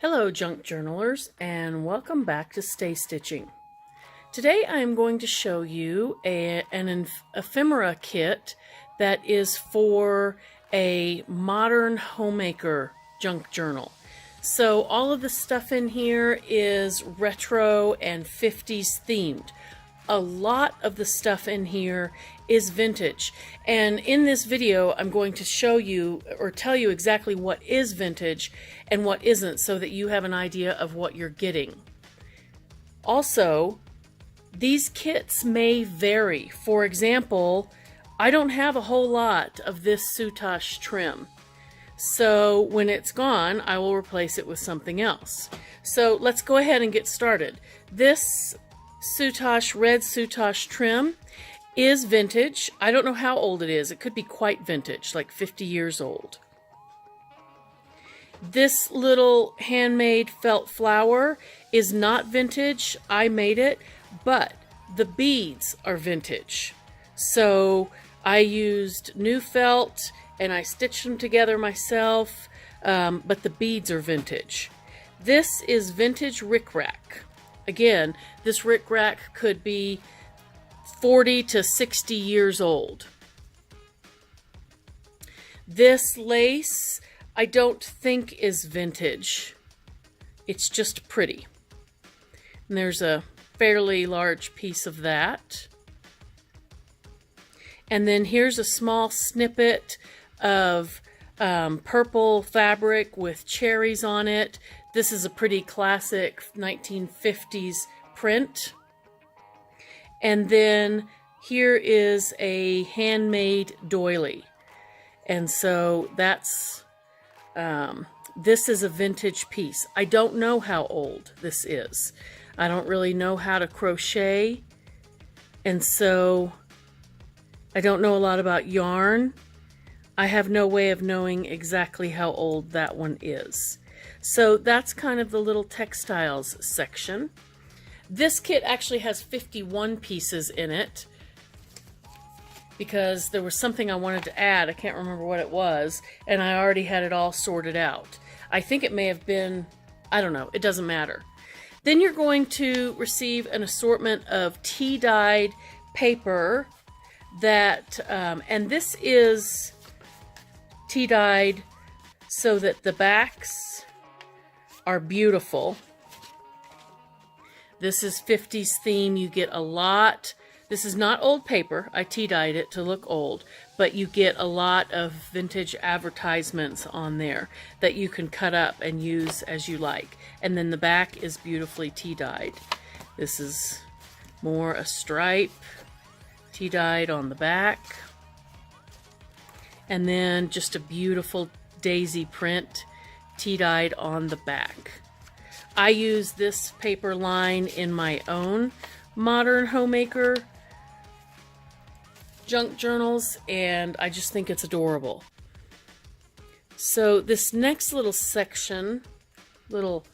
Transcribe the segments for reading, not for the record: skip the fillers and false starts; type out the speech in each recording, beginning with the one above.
Hello junk journalers, and welcome back to Stay Stitching. Today I am going to show you an ephemera kit that is for a Modern Homemaker junk journal. So all of the stuff in here is retro and 50s themed. A lot of the stuff in here is vintage, and in this video I'm going to show you or tell you exactly what is vintage and what isn't, so that you have an idea of what you're getting. Also, these kits may vary. For example, I don't have a whole lot of this soutache trim, so when it's gone I will replace it with something else. So let's go ahead and get started. This soutache, red soutache trim is vintage. I don't know how old it is. It could be quite vintage, like 50 years old. This little handmade felt flower is not vintage. I made it, but the beads are vintage. So I used new felt and I stitched them together myself, but the beads are vintage. This is vintage rickrack. Again, this rickrack could be 40 to 60 years old. This lace I don't think is vintage. It's just pretty. And there's a fairly large piece of that. And then here's a small snippet of purple fabric with cherries on it. This is a pretty classic 1950s print. And then here is a handmade doily. And so that's, this is a vintage piece. I don't know how old this is. I don't really know how to crochet. And so I don't know a lot about yarn. I have no way of knowing exactly how old that one is. So that's kind of the little textiles section. This kit actually has 51 pieces in it because there was something I wanted to add. I can't remember what it was, and I already had it all sorted out. I think it may have been, I don't know, it doesn't matter. Then you're going to receive an assortment of tea-dyed paper that, and this is tea-dyed so that the backs are beautiful. This is 50s theme. You get a lot. This is not old paper. I tea-dyed it to look old, but you get a lot of vintage advertisements on there that you can cut up and use as you like. And then the back is beautifully tea-dyed. This is more a stripe, tea-dyed on the back. And then just a beautiful daisy print, tea-dyed on the back. I use this paper line in my own Modern Homemaker junk journals, and I just think it's adorable. So this next little section, little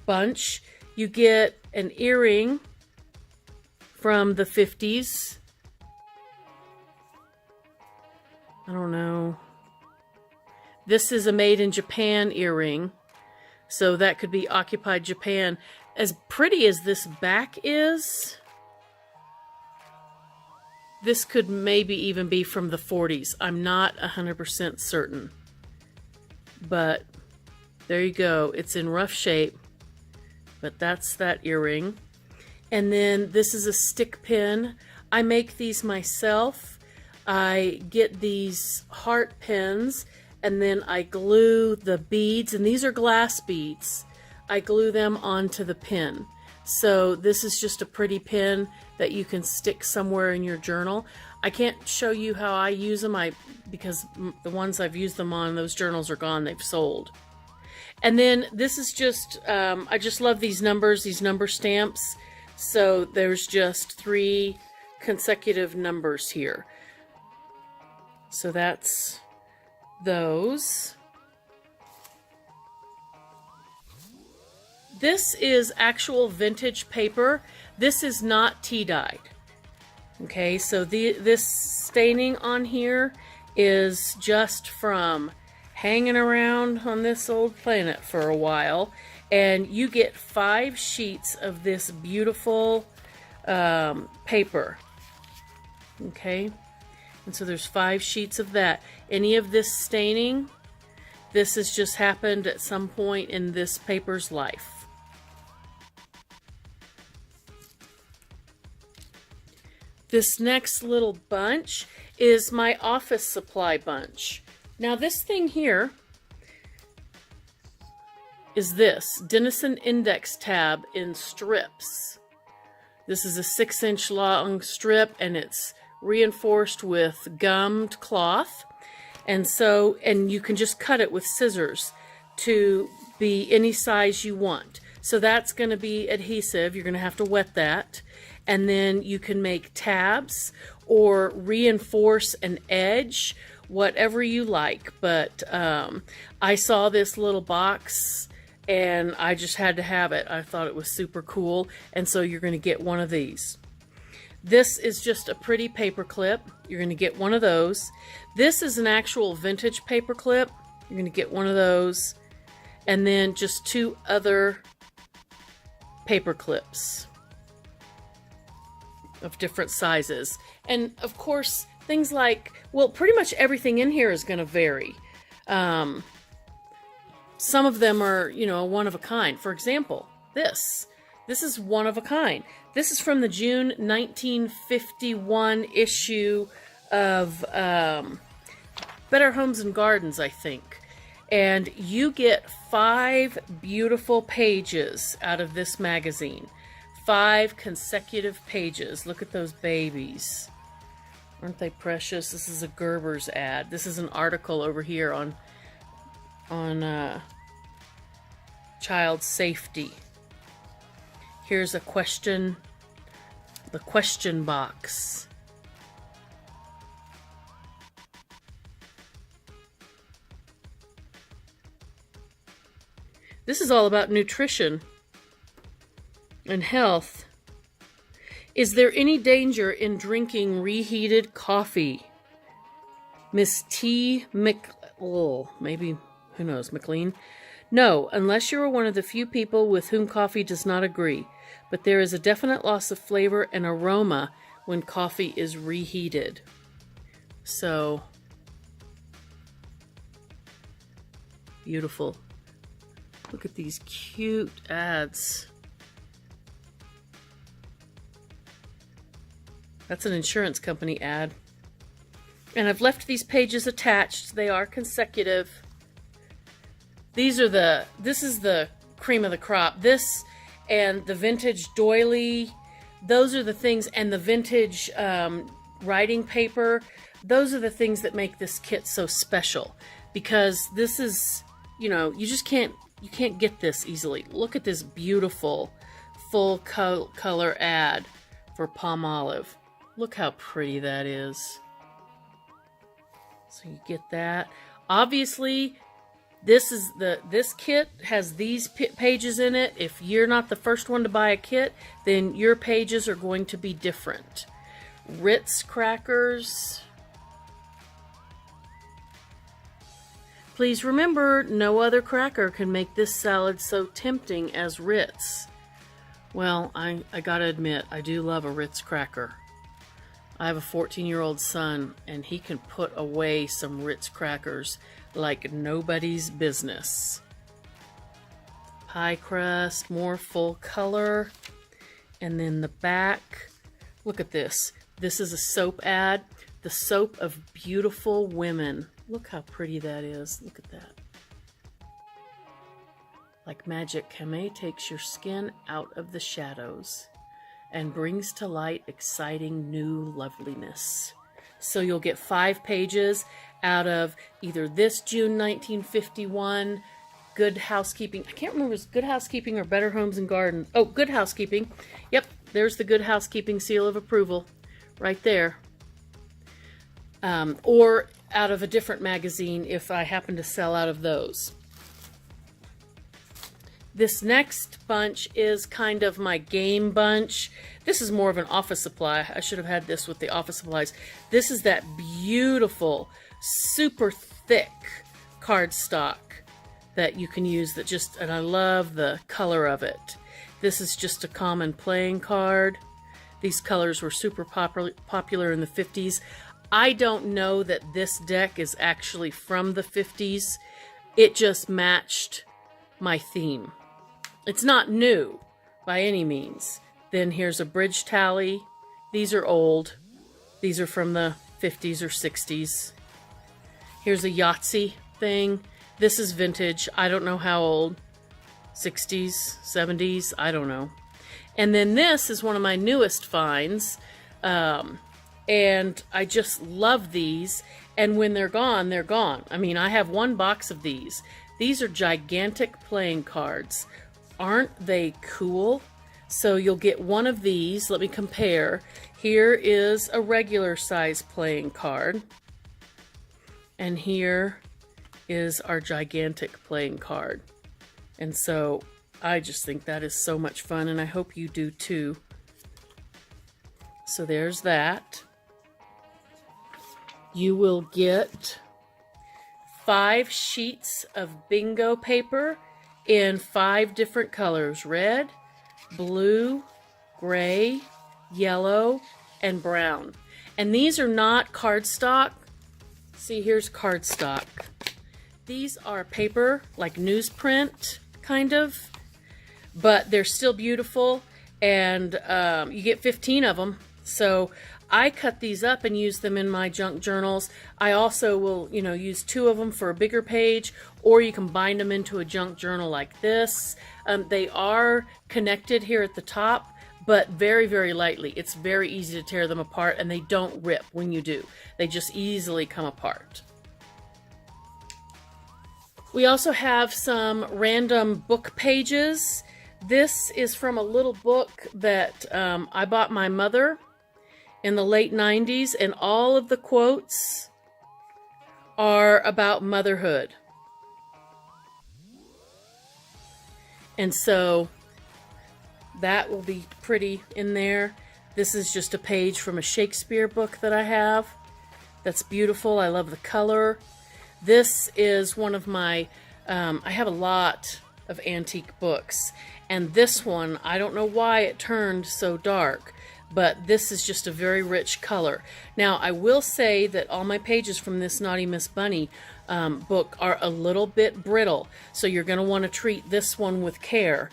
bunch, you get an earring from the 50s. I don't know. This is a made in Japan earring. So that could be occupied Japan. As pretty as this back is, this could maybe even be from the 40s. I'm not 100% certain. But there you go. It's in rough shape. But that's that earring. And then this is a stick pin. I make these myself. I get these heart pins, and then I glue the beads, and these are glass beads. I glue them onto the pin. So this is just a pretty pin that you can stick somewhere in your journal. I can't show you how I use them because the ones I've used them on, those journals are gone, they've sold. And then this is just, I just love these numbers, these number stamps. So there's just 3 consecutive numbers here. So that's those. This is actual vintage paper. This is not tea-dyed. Okay, so this staining on here is just from hanging around on this old planet for a while, and you get 5 sheets of this beautiful paper. Okay, and so there's 5 sheets of that. Any of this staining, this has just happened at some point in this paper's life. This next little bunch is my office supply bunch. Now this thing here is this Denison index tab in strips. This is a 6-inch long strip, and it's reinforced with gummed cloth, and you can just cut it with scissors to be any size you want. So that's going to be adhesive. You're going to have to wet that, and then you can make tabs or reinforce an edge, whatever you like. But I saw this little box and I just had to have it. I thought it was super cool, and so you're going to get one of these. This is just a pretty paper clip. You're going to get one of those. This is an actual vintage paper clip. You're going to get one of those. And then just 2 other paper clips of different sizes. And of course, things like, well, pretty much everything in here is going to vary. Some of them are, you know, one of a kind. For example, this is one of a kind. This is from the June 1951 issue of Better Homes and Gardens, I think. And you get 5 beautiful pages out of this magazine. 5 consecutive pages. Look at those babies. Aren't they precious? This is a Gerber's ad. This is an article over here on child safety. Here's a question, the question box. This is all about nutrition and health. Is there any danger in drinking reheated coffee? Miss T. maybe, who knows, McLean? No, unless you are one of the few people with whom coffee does not agree. But there is a definite loss of flavor and aroma when coffee is reheated. So, beautiful. Look at these cute ads. That's an insurance company ad. And I've left these pages attached. They are consecutive. This is the cream of the crop. This and the vintage doily, those are the things, and the vintage writing paper, those are the things that make this kit so special. Because this is, you know, you can't get this easily. Look at this beautiful full color ad for Palmolive. Look how pretty that is. So you get that. Obviously, this kit has these pages in it. If you're not the first one to buy a kit, then your pages are going to be different. Ritz crackers. Please remember, no other cracker can make this salad so tempting as Ritz. Well, I gotta admit, I do love a Ritz cracker. I have a 14-year-old son, and he can put away some Ritz crackers like nobody's business. Pie crust, more full color. And then the back, look at this. This is a soap ad. The soap of beautiful women. Look how pretty that is. Look at that. Like magic, Camay takes your skin out of the shadows and brings to light exciting new loveliness. So you'll get 5 pages out of either this June 1951 Good Housekeeping. I can't remember if it's Good Housekeeping or Better Homes and Gardens. Oh, Good Housekeeping. Yep, there's the Good Housekeeping seal of approval right there. Or out of a different magazine if I happen to sell out of those. This next bunch is kind of my game bunch. This is more of an office supply. I should have had this with the office supplies. This is that beautiful, super thick cardstock that you can use that just, and I love the color of it. This is just a common playing card. These colors were super popular in the 50s. I don't know that this deck is actually from the 50s. It just matched my theme. It's not new by any means. Then here's a bridge tally. These are old. These are from the 50s or 60s. Here's a Yahtzee thing. This is vintage. I don't know how old. 60s, 70s, I don't know. And then this is one of my newest finds. And I just love these. And when they're gone, they're gone. I mean, I have one box of these. These are gigantic playing cards. Aren't they cool? So you'll get one of these. Let me compare. Here is a regular size playing card. And here is our gigantic playing card. And so I just think that is so much fun, and I hope you do too. So there's that. You will get 5 sheets of bingo paper in 5 different colors: red, blue, gray, yellow, and brown. And these are not cardstock. See, here's cardstock. These are paper, like newsprint, kind of, but they're still beautiful, and you get 15 of them. So I cut these up and use them in my junk journals. I also will, use 2 of them for a bigger page, or you can bind them into a junk journal like this. They are connected here at the top, but very, very lightly. It's very easy to tear them apart, and they don't rip when you do. They just easily come apart. We also have some random book pages. This is from a little book that I bought my mother in the late 90s, and all of the quotes are about motherhood. And so that will be pretty in there. This is just a page from a Shakespeare book that I have. That's beautiful. I love the color. This is one of my, I have a lot of antique books, and this one, I don't know why it turned so dark, but this is just a very rich color. Now, I will say that all my pages from this Naughty Miss Bunny book are a little bit brittle, so you're going to want to treat this one with care.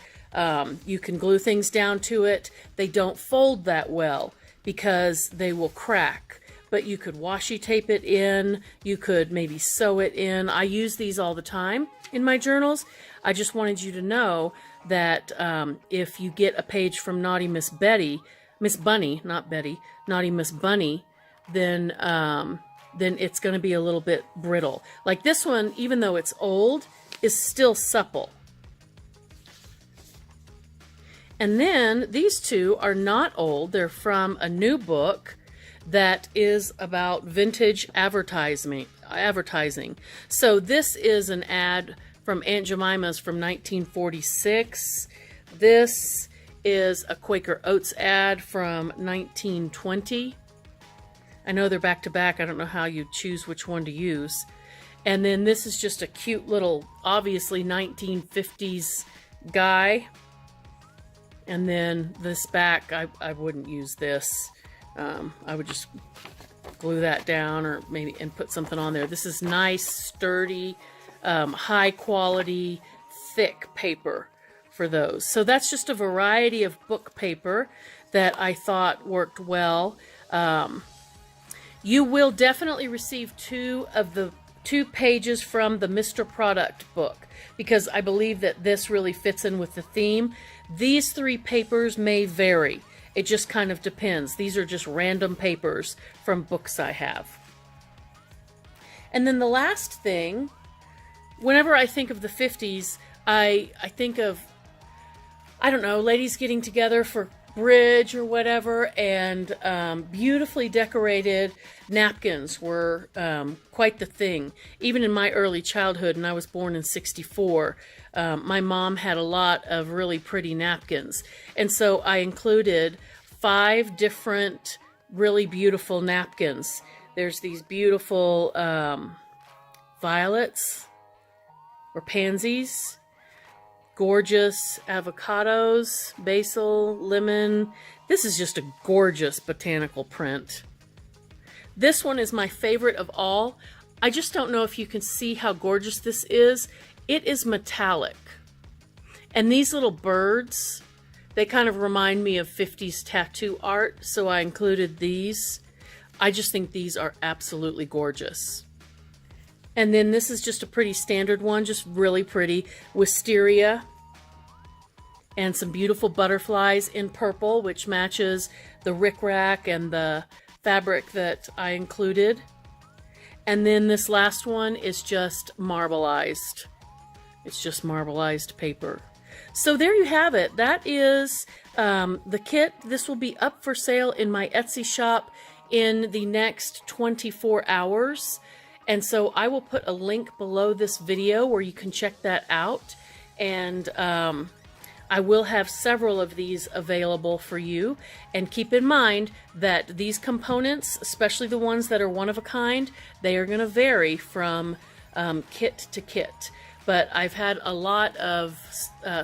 You can glue things down to it. They don't fold that well because they will crack. But you could washi tape it in, you could maybe sew it in. I use these all the time in my journals. I just wanted you to know that if you get a page from Naughty Miss Bunny, not Betty, Naughty Miss Bunny, then it's going to be a little bit brittle. Like this one, even though it's old, is still supple. And then these 2 are not old. They're from a new book that is about vintage advertising. So this is an ad from Aunt Jemima's from 1946. This is a Quaker Oats ad from 1920. I know they're back to back. I don't know how you choose which one to use. And then this is just a cute little, obviously 1950s guy. And then this back, I wouldn't use this. I would just glue that down or maybe and put something on there. This is nice, sturdy, high quality, thick paper for those. So that's just a variety of book paper that I thought worked well. You will definitely receive 2 of the 2 pages from the Mr. Product book, because I believe that this really fits in with the theme. These 3 papers may vary. It just kind of depends. These are just random papers from books I have. And then the last thing, whenever I think of the 50s, I think of, I don't know, ladies getting together for bridge or whatever, and beautifully decorated napkins were quite the thing. Even in my early childhood, and I was born in '64, my mom had a lot of really pretty napkins. And so I included 5 different really beautiful napkins. There's these beautiful violets. or pansies. Gorgeous avocados, basil, lemon. This is just a gorgeous botanical print. This one is my favorite of all. I just don't know if you can see how gorgeous this is. It is metallic. And these little birds, they kind of remind me of 50s tattoo art, so I included these. I just think these are absolutely gorgeous. And then this is just a pretty standard one, just really pretty. Wisteria and some beautiful butterflies in purple, which matches the rickrack and the fabric that I included. And then this last one is just marbleized. It's just marbleized paper. So there you have it. That is the kit. This will be up for sale in my Etsy shop in the next 24 hours. And so I will put a link below this video where you can check that out. And I will have several of these available for you. And keep in mind that these components, especially the ones that are one of a kind, they are going to vary from kit to kit. But I've had a lot of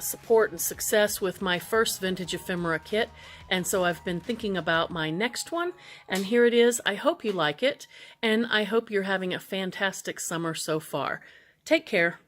support and success with my first vintage ephemera kit, and so I've been thinking about my next one, and here it is. I hope you like it, and I hope you're having a fantastic summer so far. Take care.